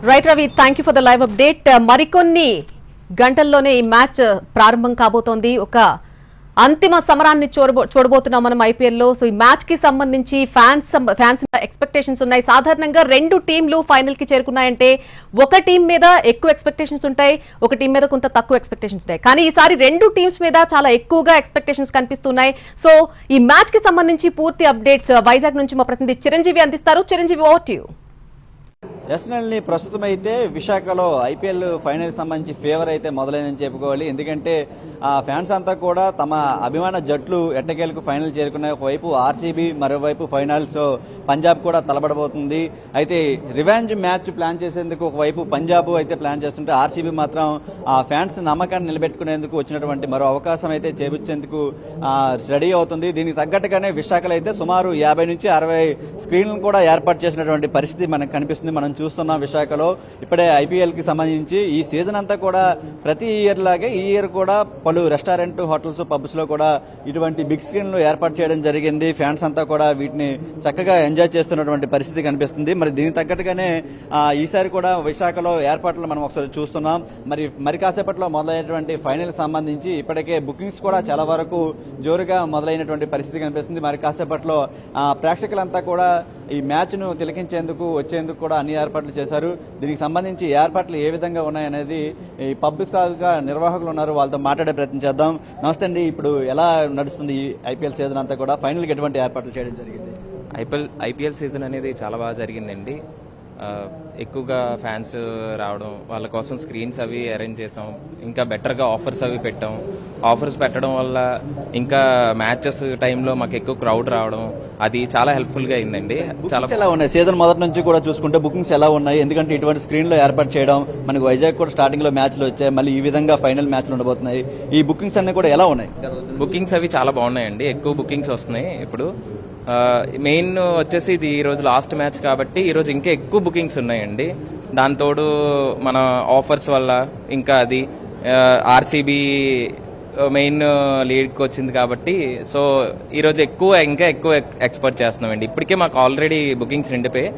Right Ravi, thank you for the live update. మరికొన్ని గంటల్లోనే ఈ మ్యాచ్ ప్రారంభం కాబోతోంది. ఒక అంతిమ సమరాన్ని చూడబోతున్నాం మనం ఐపీఎల్లో. సో ఈ మ్యాచ్ కి సంబంధించి ఫ్యాన్స్ ఎక్స్పెక్టేషన్స్ ఉన్నాయి. సాధారణంగా రెండు టీంలు ఫైనల్ కి చేరుకున్నాయంటే ఒక టీం మీద ఎక్కువ ఎక్స్పెక్టేషన్స్ ఉంటాయి, ఒక టీం మీద కొంత తక్కువ ఎక్స్పెక్టేషన్స్ ఉంటాయి. కానీ ఈసారి రెండు టీమ్స్ మీద చాలా ఎక్కువగా ఎక్స్పెక్టేషన్స్ కనిపిస్తున్నాయి. సో ఈ మ్యాచ్ కి సంబంధించి పూర్తి అప్డేట్స్ వైజాగ్ నుంచి మా ప్రతినిధి చిరంజీవి అందిస్తారు. Chiranjeevi, over to you. ఎస్ఎన్ఎల్ని ప్రస్తుతం అయితే విశాఖలో ఐపీఎల్ ఫైనల్ సంబంధించి ఫేవర్ అయితే మొదలైందని చెప్పుకోవాలి. ఎందుకంటే ఆ ఫ్యాన్స్ అంతా కూడా తమ అభిమాన జట్లు ఎట్టకేలకు ఫైనల్ చేరుకున్నాయి. ఒకవైపు ఆర్సీబీ, మరోవైపు ఫైనల్స్ పంజాబ్ కూడా తలబడబోతుంది. అయితే రివెంజ్ మ్యాచ్ ప్లాన్ చేసేందుకు ఒకవైపు పంజాబ్ అయితే ప్లాన్ చేస్తుంటే ఆర్సీబీ మాత్రం ఆ ఫ్యాన్స్ నమ్మకాన్ని నిలబెట్టుకునేందుకు వచ్చినటువంటి మరో అవకాశం అయితే చేపించేందుకు రెడీ అవుతుంది. దీనికి తగ్గట్టుగానే విశాఖలో అయితే సుమారు 50 నుంచి 60 స్క్రీన్లను కూడా ఏర్పాటు చేసినటువంటి పరిస్థితి మనకు కనిపిస్తుంది. మనం చూస్తున్నాం విశాఖలో ఇప్పుడే ఐపీఎల్ కి సంబంధించి ఈ సీజన్ అంతా కూడా ప్రతి ఇయర్ లాగే ఈ ఇయర్ కూడా పలు రెస్టారెంట్, హోటల్స్, పబ్స్ లో కూడా ఇటువంటి బిగ్ స్క్రీన్లు ఏర్పాటు చేయడం జరిగింది. ఫ్యాన్స్ అంతా కూడా వీటిని చక్కగా ఎంజాయ్ చేస్తున్నటువంటి పరిస్థితి కనిపిస్తుంది. మరి దీనికి తగ్గట్టుగానే ఈసారి కూడా విశాఖలో ఏర్పాట్లు మనం ఒకసారి చూస్తున్నాం. మరి కాసేపట్లో మొదలైనటువంటి ఫైనల్ సంబంధించి ఇప్పటికే బుకింగ్స్ కూడా చాలా వరకు జోరుగా మొదలైనటువంటి పరిస్థితి కనిపిస్తుంది. మరి కాసేపట్లో ప్రేక్షకులంతా కూడా ఈ మ్యాచ్ ను తిలకించేందుకు వచ్చేందుకు కూడా అన్ని ఏర్పాట్లు చేశారు. దీనికి సంబంధించి ఏర్పాట్లు ఏ విధంగా ఉన్నాయనేది ఈ పబ్లిక్ గా నిర్వాహకులు ఉన్నారు, వాళ్ళతో మాట్లాడే ప్రయత్నం చేద్దాం. నమస్తే అండి, ఇప్పుడు ఎలా నడుస్తుంది ఈ ఐపీఎల్ సీజన్ అంతా కూడా? ఫైనల్ కి ఎటువంటి ఏర్పాట్లు చేయడం జరిగింది? ఐపీఎల్ సీజన్ అనేది చాలా బాగా జరిగిందండి. ఎక్కువగా ఫ్యాన్స్ రావడం, వాళ్ళ కోసం స్క్రీన్స్ అవి అరేంజ్ చేసాం. ఇంకా బెటర్గా ఆఫర్స్ అవి పెట్టాం. ఆఫర్స్ పెట్టడం వల్ల ఇంకా మ్యాచెస్ టైంలో మాకు ఎక్కువ క్రౌడ్ రావడం, అది చాలా హెల్ప్ఫుల్గా అయిందండి. చాలా ఎలా ఉన్నాయి సీజన్ మొదటి నుంచి కూడా చూసుకుంటే బుకింగ్స్ ఎలా ఉన్నాయి? ఎందుకంటే ఇటువంటి స్క్రీన్లో ఏర్పాటు చేయడం, మనకు వైజాగ్ కూడా స్టార్టింగ్ లో మ్యాచ్లు వచ్చాయి, మళ్ళీ ఈ విధంగా ఫైనల్ మ్యాచ్లు ఉండబోతున్నాయి. ఈ బుకింగ్స్ అన్ని కూడా ఎలా ఉన్నాయి? బుకింగ్స్ అవి చాలా బాగున్నాయండి. ఎక్కువ బుకింగ్స్ వస్తున్నాయి ఇప్పుడు. మెయిన్ వచ్చేసి ఇది ఈరోజు లాస్ట్ మ్యాచ్ కాబట్టి ఈరోజు ఇంకా ఎక్కువ బుకింగ్స్ ఉన్నాయండి. దాంతోడు మన ఆఫర్స్ వల్ల ఇంకా అది ఆర్సీబీ మెయిన్ లీడ్కి వచ్చింది కాబట్టి సో ఈరోజు ఇంకా ఎక్కువ ఎక్స్పెక్ట్ చేస్తున్నామండి. ఇప్పటికే మాకు ఆల్రెడీ బుకింగ్స్ నిండిపోయి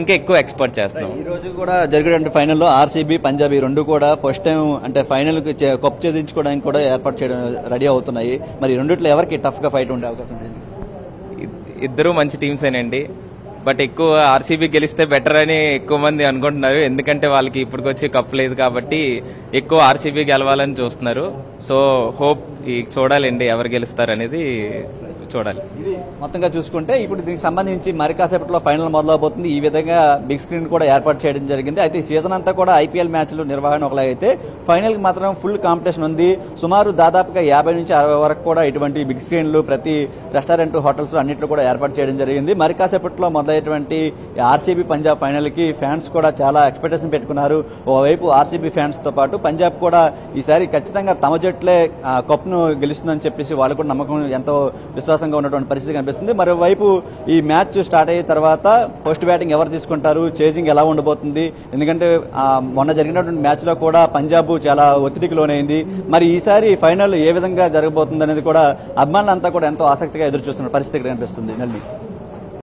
ఇంకా ఎక్కువ ఎక్స్పెక్ట్ చేస్తున్నాం. ఈ రోజు కూడా జరిగిన ఫైనల్లో ఆర్సీబీ, పంజాబ్ రెండు కూడా ఫస్ట్ టైం అంటే ఫైనల్ కప్ ఛేదించుకోవడానికి కూడా ఏర్పాటు చేయడం రెడీ అవుతున్నాయి. మరి రెండిట్లో ఎవరికి టఫ్ గా ఫైట్ ఉండే అవకాశం ఉంది? ఇద్దరు మంచి టీమ్సేనండి. బట్ ఎక్కువ ఆర్సీబీ గెలిస్తే బెటర్ అని ఎక్కువ మంది అనుకుంటున్నారు. ఎందుకంటే వాళ్ళకి ఇప్పటికొచ్చి కప్ లేదు కాబట్టి ఎక్కువ ఆర్సీబీ గెలవాలని చూస్తున్నారు. సో హోప్ చూడాలండి ఎవరు గెలుస్తారు అనేది చూడాలి. ఇది మొత్తంగా చూసుకుంటే ఇప్పుడు దీనికి సంబంధించి మరి కాసేపట్లో ఫైనల్ మొదలవబోతుంది. ఈ విధంగా బిగ్ స్క్రీన్ కూడా ఏర్పాటు చేయడం జరిగింది. అయితే ఈ సీజన్ అంతా కూడా ఐపీఎల్ మ్యాచ్లు నిర్వహణ ఒకలాగైతే ఫైనల్ కి మాత్రం ఫుల్ కాంపిటీషన్ ఉంది. సుమారు దాదాపుగా 50 నుంచి 60 వరకు కూడా ఇటువంటి బిగ్ స్క్రీన్లు ప్రతి రెస్టారెంట్, హోటల్స్ అన్నింటిలో కూడా ఏర్పాటు చేయడం జరిగింది. మరి కాసేపట్లో మొదలైనటువంటి ఆర్సీబీ పంజాబ్ ఫైనల్ కి ఫ్యాన్స్ కూడా చాలా ఎక్స్పెక్టేషన్ పెట్టుకున్నారు. ఓవైపు ఆర్సీబీ ఫ్యాన్స్ తో పాటు పంజాబ్ కూడా ఈసారి ఖచ్చితంగా తమ జట్లే కప్ ను గెలుస్తుందని చెప్పేసి వాళ్ళు కూడా నమ్మకం, ఎంతో విశ్వాసంగా ఉన్నటువంటి పరిస్థితి కనిపిస్తుంది. మరోవైపు ఈ మ్యాచ్ స్టార్ట్ అయిన తర్వాత ఫస్ట్ బ్యాటింగ్ ఎవరు తీసుకుంటారు, చేజింగ్ ఎలా ఉండబోతుంది? ఎందుకంటే మొన్న జరిగినటువంటి మ్యాచ్ లో కూడా పంజాబ్ చాలా ఒత్తిడికి లోనైంది. మరి ఈసారి ఫైనల్ ఏ విధంగా జరగబోతుంది అనేది కూడా అభిమానులంతా కూడా ఎంతో ఆసక్తిగా ఎదురు చూస్తున్న పరిస్థితి కనిపిస్తుంది.